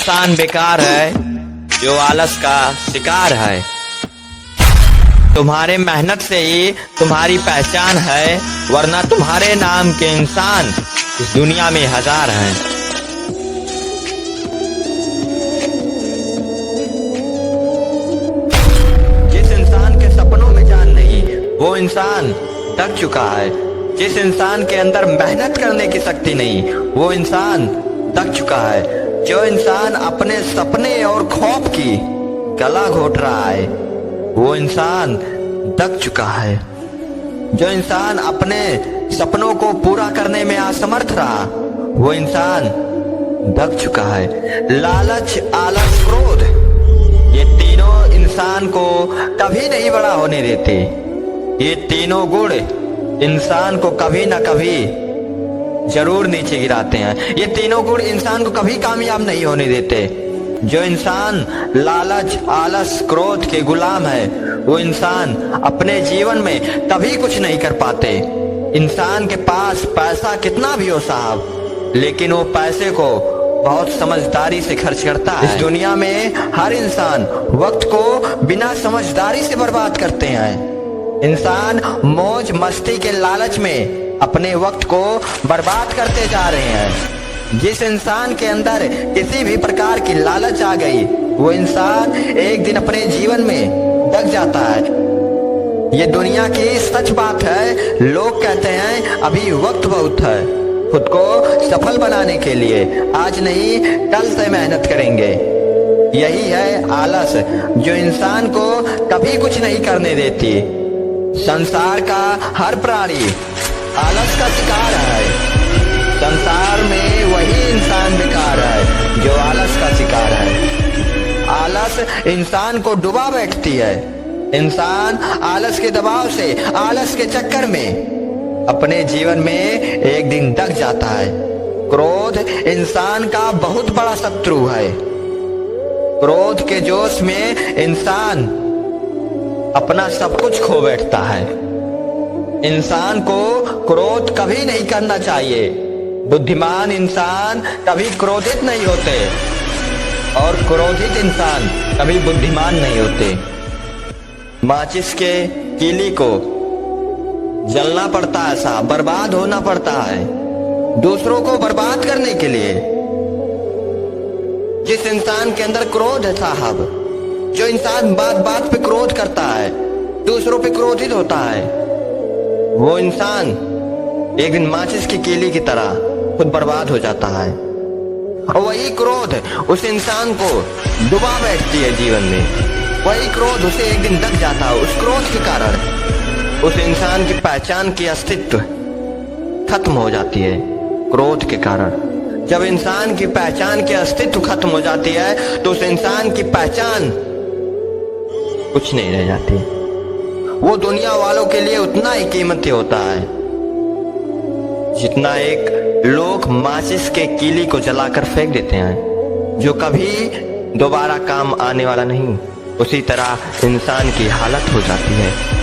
इंसान बेकार है जो आलस का शिकार है। तुम्हारे मेहनत से ही तुम्हारी पहचान है, वरना तुम्हारे नाम के इंसान इस दुनिया में हजार हैं। जिस इंसान के सपनों में जान नहीं, वो इंसान थक चुका है। जिस इंसान के अंदर मेहनत करने की शक्ति नहीं, वो इंसान थक चुका है। जो इंसान अपने सपने और खौफ की गला घोट रहा है, वो इंसान थक चुका है। जो इंसान अपने सपनों को पूरा करने में असमर्थ रहा, वो इंसान थक चुका है। लालच, आलस, क्रोध, ये तीनों इंसान को कभी नहीं बड़ा होने देते। ये तीनों गुण इंसान को कभी ना कभी जरूर नीचे गिराते हैं। ये तीनों गुण इंसान को कभी कामयाब नहीं होने देते। जो इंसान लालच, आलस, क्रोध के गुलाम है, वो इंसान अपने जीवन में कभी कुछ नहीं कर पाते। इंसान के पास पैसा कितना भी हो साहब, लेकिन वो पैसे को बहुत समझदारी से खर्च करता है। इस दुनिया में हर इंसान वक्त को बिना समझदारी से बर्बाद करते हैं। इंसान मौज मस्ती के लालच में अपने वक्त को बर्बाद करते जा रहे हैं। जिस इंसान के अंदर किसी भी प्रकार की लालच आ गई, वो इंसान एक दिन अपने जीवन में दब जाता है। ये दुनिया की सच बात है। लोग कहते हैं अभी वक्त बहुत है। खुद को सफल बनाने के लिए आज नहीं कल से मेहनत करेंगे। यही है आलस, जो इंसान को कभी कुछ नहीं करने देती। संसार का हर प्राणी आलस का शिकार है। संसार में वही इंसान बेकार है जो आलस का शिकार है। आलस इंसान को डुबा बैठती है। इंसान आलस के दबाव से, आलस के चक्कर में अपने जीवन में एक दिन दब जाता है। क्रोध इंसान का बहुत बड़ा शत्रु है। क्रोध के जोश में इंसान अपना सब कुछ खो बैठता है। इंसान को क्रोध कभी नहीं करना चाहिए। बुद्धिमान इंसान कभी क्रोधित नहीं होते और क्रोधित इंसान कभी बुद्धिमान नहीं होते। माचिस के कीली को जलना पड़ता है साहब, बर्बाद होना पड़ता है दूसरों को बर्बाद करने के लिए। जिस इंसान के अंदर क्रोध है साहब, जो इंसान बात बात पे क्रोध करता है, दूसरों पे क्रोधित होता है, वो इंसान एक दिन माचिस की कीली की तरह खुद बर्बाद हो जाता है। और वही क्रोध उस इंसान को डुबा बैठती है जीवन में। वही क्रोध उसे एक दिन दब जाता है। उस क्रोध के कारण उस इंसान की पहचान की अस्तित्व खत्म हो जाती है। क्रोध के कारण जब इंसान की पहचान की अस्तित्व खत्म हो जाती है, तो उस इंसान की पहचान कुछ नहीं रह जाती। वो दुनिया वालों के लिए उतना ही कीमती होता है जितना एक लोग माचिस के कीली को जलाकर फेंक देते हैं, जो कभी दोबारा काम आने वाला नहीं। उसी तरह इंसान की हालत हो जाती है।